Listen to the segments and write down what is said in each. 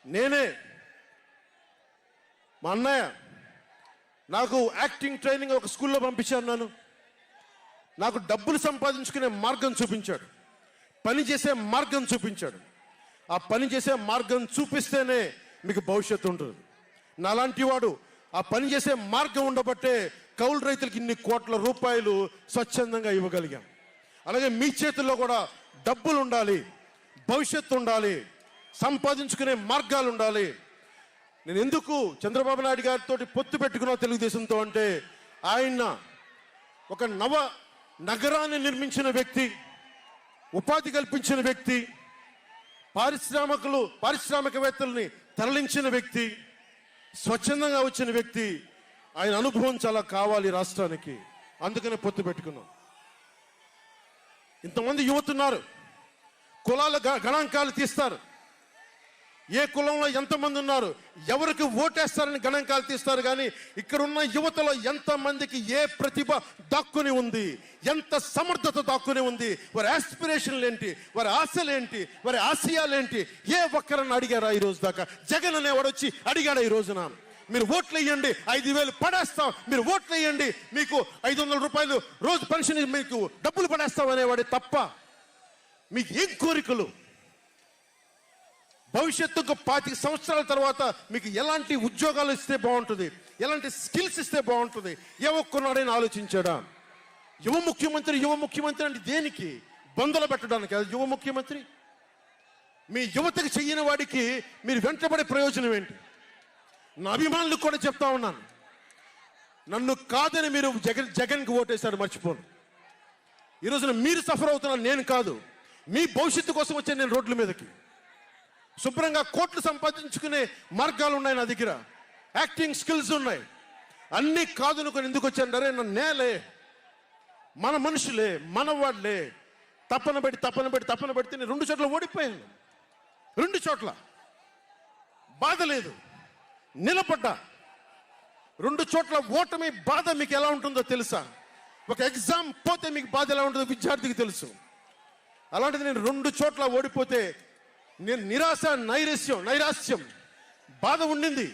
నేనే మా అన్నయ్య నాకు యాక్టింగ్ ట్రైనింగ్ ఒక స్కూల్లో పంపించాను. నాకు డబ్బులు సంపాదించుకునే మార్గం చూపించాడు, పని చేసే మార్గం చూపించాడు. ఆ పని చేసే మార్గం చూపిస్తేనే మీకు భవిష్యత్తు ఉంటుంది. నాలాంటి వాడు ఆ పని చేసే మార్గం ఉండబట్టే కౌలు రైతులకి ఇన్ని కోట్ల రూపాయలు స్వచ్ఛందంగా ఇవ్వగలిగాం. అలాగే మీ చేతుల్లో కూడా డబ్బులు ఉండాలి, భవిష్యత్తు ఉండాలి, సంపాదించుకునే మార్గాలు ఉండాలి. నేను ఎందుకు చంద్రబాబు నాయుడు గారితో పొత్తు పెట్టుకున్నా తెలుగుదేశంతో అంటే, ఆయన ఒక నవ నగరాన్ని నిర్మించిన వ్యక్తి, ఉపాధి కల్పించిన వ్యక్తి, పారిశ్రామికవేత్తల్ని తరలించిన వ్యక్తి, స్వచ్ఛందంగా వచ్చిన వ్యక్తి. ఆయన అనుభవం చాలా కావాలి రాష్ట్రానికి, అందుకనే పొత్తు పెట్టుకున్నాం. ఇంతమంది యువతున్నారు, కులాల గణాంకాలు తీస్తారు. ఏ కులంలో ఎంతమంది ఉన్నారు, ఎవరికి ఓటేస్తారని గణాంకాలు తీస్తారు. కానీ ఇక్కడున్న యువతలో ఎంతమందికి ఏ ప్రతిభ దాక్కుని ఉంది, ఎంత సమర్థత దాక్కుని ఉంది, వారి ఆస్పిరేషన్లు ఏంటి, వారి ఆశలేంటి, వారి ఆశయాలేంటి, ఏ ఒక్కరన్నా అడిగారా ఈ రోజు దాకా? జగన్ అనేవాడు వచ్చి అడిగాడా ఈ రోజున? మీరు ఓట్లు వేయండి, 5,000 పడేస్తాం, మీరు ఓట్లు వేయండి, మీకు 500 రూపాయలు రోజు పెన్షన్, మీకు డబ్బులు పడేస్తాం అనేవాడే తప్ప మీకు ఏం కోరికలు? భవిష్యత్తుకు 25 సంవత్సరాల తర్వాత మీకు ఎలాంటి ఉద్యోగాలు ఇస్తే బాగుంటుంది, ఎలాంటి స్కిల్స్ ఇస్తే బాగుంటుంది, ఏ ఒక్కనాడైనా ఆలోచించాడా? యువ ముఖ్యమంత్రి అంటే దేనికి? బంధులు పెట్టడానికి అది యువ ముఖ్యమంత్రి? మీ యువతకు చెయ్యని వాడికి మీరు వెంటబడే ప్రయోజనం ఏంటి? నా అభిమానులకు కూడా చెప్తా ఉన్నాను, నన్ను కాదని మీరు జగన్కి ఓటేశారు మర్చిపోను. ఈరోజున మీరు సఫర్ అవుతున్నారు, నేను కాదు. మీ భవిష్యత్తు కోసం వచ్చే నేను రోడ్ల మీదకి శుభ్రంగా కోట్లు సంపాదించుకునే మార్గాలు ఉన్నాయి నా దగ్గర, యాక్టింగ్ స్కిల్స్ ఉన్నాయి. అన్నీ కాదనుకొని ఎందుకు వచ్చాను? అరే నా నేలే, మన మనుషులే, మన వాళ్ళే, తప్పన పెడితే నేను 2 చోట్ల ఓడిపోయాను. 2 చోట్ల బాధ లేదు, నిలబడ్డా. 2 చోట్ల ఓటమి బాధ మీకు ఎలా ఉంటుందో తెలుసా? ఒక ఎగ్జామ్ పోతే మీకు బాధ ఎలా ఉంటుందో విద్యార్థికి తెలుసు. అలాంటిది నేను 2 చోట్ల ఓడిపోతే నేను నిరాశ, నైరాశ్యం, బాధ ఉండింది.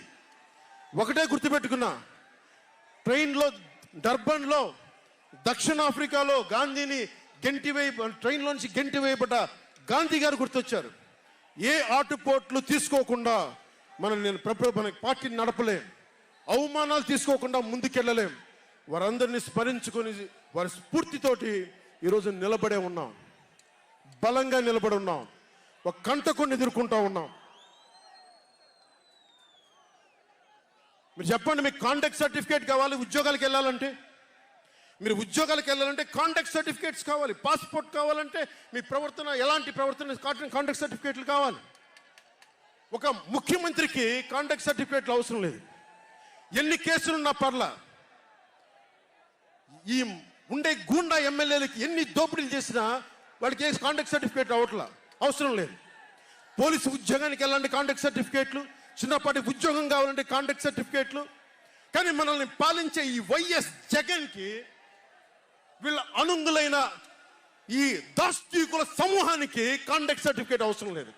ఒకటే గుర్తుపెట్టుకున్నా, ట్రైన్లో డర్బన్లో దక్షిణాఫ్రికాలో గాంధీని ట్రైన్లోంచి గెంటి వేయబడ్డ గాంధీ గారు గుర్తొచ్చారు. ఏ ఆటుపోట్లు తీసుకోకుండా మన పార్టీని నడపలేం, అవమానాలు తీసుకోకుండా ముందుకెళ్ళలేం. వారందరినీ స్మరించుకొని వారి స్ఫూర్తితోటి ఈరోజు నిలబడే ఉన్నాం, బలంగా నిలబడి ఉన్నాం, ఒక కంటకుని ఎదుర్కొంటా ఉన్నాం. మీరు చెప్పండి, మీకు కాంటాక్ట్ సర్టిఫికేట్ కావాలి ఉద్యోగాలకు వెళ్ళాలంటే? మీరు ఉద్యోగాలకు వెళ్ళాలంటే కాంటాక్ట్ సర్టిఫికేట్స్ కావాలి, పాస్పోర్ట్ కావాలంటే మీ ప్రవర్తన ఎలాంటి ప్రవర్తన కాంటాక్ట్ సర్టిఫికేట్లు కావాలి. ఒక ముఖ్యమంత్రికి కాంటాక్ట్ సర్టిఫికేట్లు అవసరం లేదు. ఎన్ని కేసులున్నా పర్లా, ఈ ఉండే గూండా ఎమ్మెల్యేలకి ఎన్ని దోపిడీలు చేసినా వాళ్ళకి కాంటాక్ట్ సర్టిఫికేట్ అవసరం లేదు. పోలీసు ఉద్యోగానికి వెళ్ళాలంటే కాంటాక్ట్ సర్టిఫికేట్లు, చిన్నపాటి ఉద్యోగం కావాలంటే కాంటాక్ట్ సర్టిఫికేట్లు. కానీ మనల్ని పాలించే ఈ వైఎస్ జగన్కి, వీళ్ళ అనుంగులైన ఈ దాష్టీకుల సమూహానికి కాంటాక్ట్ సర్టిఫికేట్ అవసరం లేదు.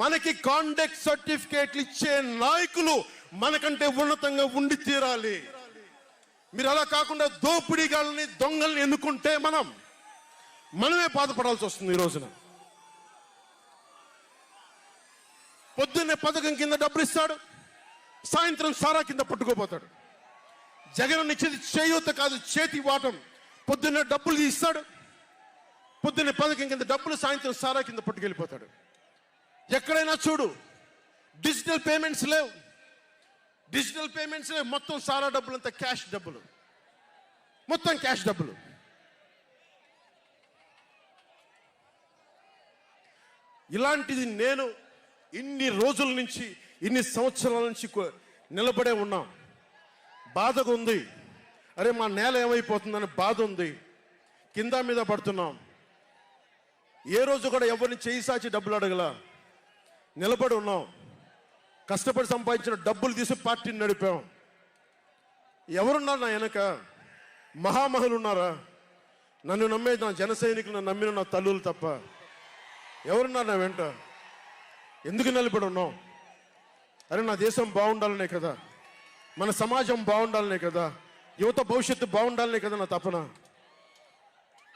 మనకి కాంటాక్ట్ సర్టిఫికేట్లు ఇచ్చే నాయకులు మనకంటే ఉన్నతంగా ఉండి తీరాలి. మీరు అలా కాకుండా దోపిడీగాళ్ళని, దొంగల్ని ఎన్నుకుంటే మనమే బాధపడాల్సి వస్తుంది. ఈ రోజున పొద్దున్నే పథకం కింద డబ్బులు ఇస్తాడు, సాయంత్రం సారా కింద పట్టుకోపోతాడు. జగన్ ఇచ్చేది చేయూత కాదు, చేతి వాటం. పొద్దున్నే డబ్బులు ఇస్తాడు, పొద్దున్నే పథకం కింద డబ్బులు, సాయంత్రం సారా కింద పట్టుకెళ్ళిపోతాడు. ఎక్కడైనా చూడు, డిజిటల్ పేమెంట్స్ లేవు, మొత్తం సారా డబ్బులు అంతా క్యాష్ డబ్బులు, మొత్తం క్యాష్ డబ్బులు. ఇలాంటిది నేను ఇన్ని రోజుల నుంచి, ఇన్ని సంవత్సరాల నుంచి నిలబడే ఉన్నాం. బాధగా ఉంది, అరే మా నేల ఏమైపోతుందని బాధ ఉంది. కింద మీద పడుతున్నాం. ఏ రోజు కూడా ఎవరిని చేయి సాచి డబ్బులు అడగలా, నిలబడి ఉన్నాం. కష్టపడి సంపాదించిన డబ్బులు తీసి పార్టీని నడిపాం. ఎవరున్నారు నా వెనక? మహామహులు ఉన్నారా? నన్ను నమ్మే నా జన సైనికులు, నన్ను నమ్మిన నా తల్లులు తప్ప ఎవరున్నారు నా వెంట? ఎందుకు నిలబడి ఉన్నాం? అరే నా దేశం బాగుండాలనే కదా, మన సమాజం బాగుండాలనే కదా, యువత భవిష్యత్తు బాగుండాలనే కదా నా తపన.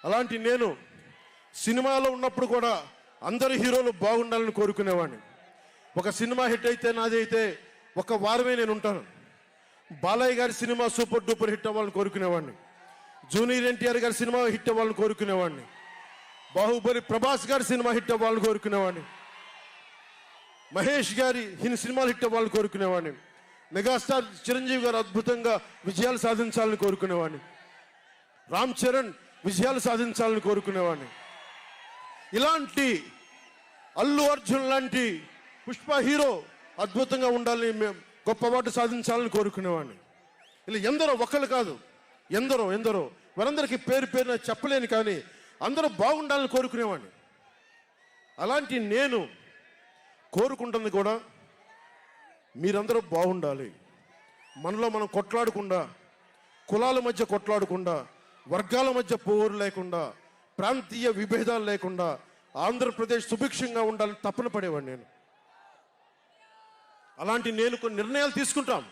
అలాంటి నేను సినిమాలో ఉన్నప్పుడు కూడా అందరు హీరోలు బాగుండాలని కోరుకునేవాడిని. ఒక సినిమా హిట్ అయితే నాది అయితే ఒక వారమే నేను ఉంటాను. బాలయ్య గారి సినిమా సూపర్ డూపర్ హిట్ అవ్వాలని కోరుకునేవాడిని. జూనియర్ ఎన్టీఆర్ గారి సినిమా హిట్ అవ్వాలని కోరుకునేవాడిని. బాహుబలి ప్రభాస్ గారి సినిమా హిట్ అవ్వాలని కోరుకునేవాడిని. మహేష్ గారి సినిమాలు హిట్ అవ్వాలని కోరుకునేవాడిని. మెగాస్టార్ చిరంజీవి గారు అద్భుతంగా విజయాలు సాధించాలని కోరుకునేవాడిని. రామ్ చరణ్ విజయాలు సాధించాలని కోరుకునేవాడిని. ఇలాంటి అల్లు అర్జున్ లాంటి పుష్ప హీరో అద్భుతంగా ఉండాలని, మేము గొప్ప అవార్డు సాధించాలని కోరుకునేవాడిని. ఇలా ఎందరో, ఒకళ్ళు కాదు, ఎందరో ఎందరో, వారందరికీ పేరు పేరున చెప్పలేను, కానీ అందరూ బాగుండాలని కోరుకునేవాడిని. అలాంటి నేను కోరుకుంటుంది కూడా మీరందరూ బాగుండాలి. మనలో మనం కొట్లాడకుండా, కులాల మధ్య కొట్లాడకుండా, వర్గాల మధ్య పోరు లేకుండా, ప్రాంతీయ విభేదాలు లేకుండా ఆంధ్రప్రదేశ్ సుభిక్షంగా ఉండాలని తపన పడేవాడిని నేను. అలాంటి నేను కొన్ని నిర్ణయాలు తీసుకుంటాం.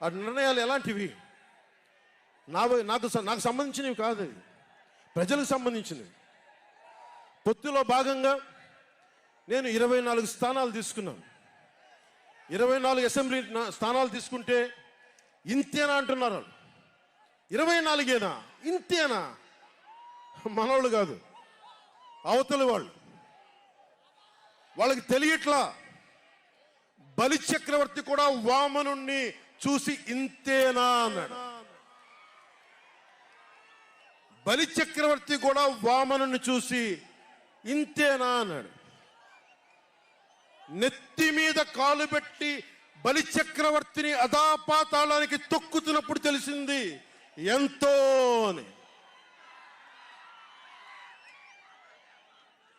ఆ నిర్ణయాలు ఎలాంటివి? నాకు సంబంధించినవి కాదు, అవి ప్రజలకు సంబంధించినవి. పొత్తులో భాగంగా నేను 24 స్థానాలు తీసుకున్నాను. 24 అసెంబ్లీ స్థానాలు తీసుకుంటే ఇంతేనా అంటున్నారు. 24ఏనా, ఇంతేనా? మనోళ్ళు కాదు, అవతలి వాళ్ళకి తెలియట్లా. బలి చక్రవర్తి కూడా వామనుణ్ణి చూసి ఇంతేనా అన్నాడు. బలి చక్రవర్తి కూడా వామనుణ్ణి చూసి ఇంతేనా అన్నాడు. నెత్తి మీద కాలు పెట్టి బలి చక్రవర్తిని అధాపాతాళానికి తొక్కుతున్నప్పుడు తెలిసింది ఎంతో అని.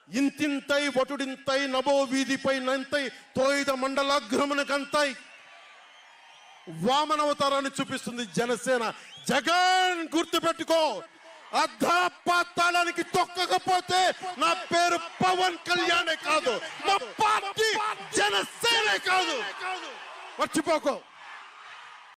ఇంతింతై వటుడింతై నభో వీధిపై నంతై తోయిద మండలాగ్రమునకంతై వామనవతారాన్ని చూపిస్తుంది జనసేన. జగన్ గుర్తుపెట్టుకో, అధాపాతాళానికి తొక్కకపోతే నా పేరు పవన్ కళ్యాణే కాదు, మా పార్టీ జనసేనే కాదు, మర్చిపోకో.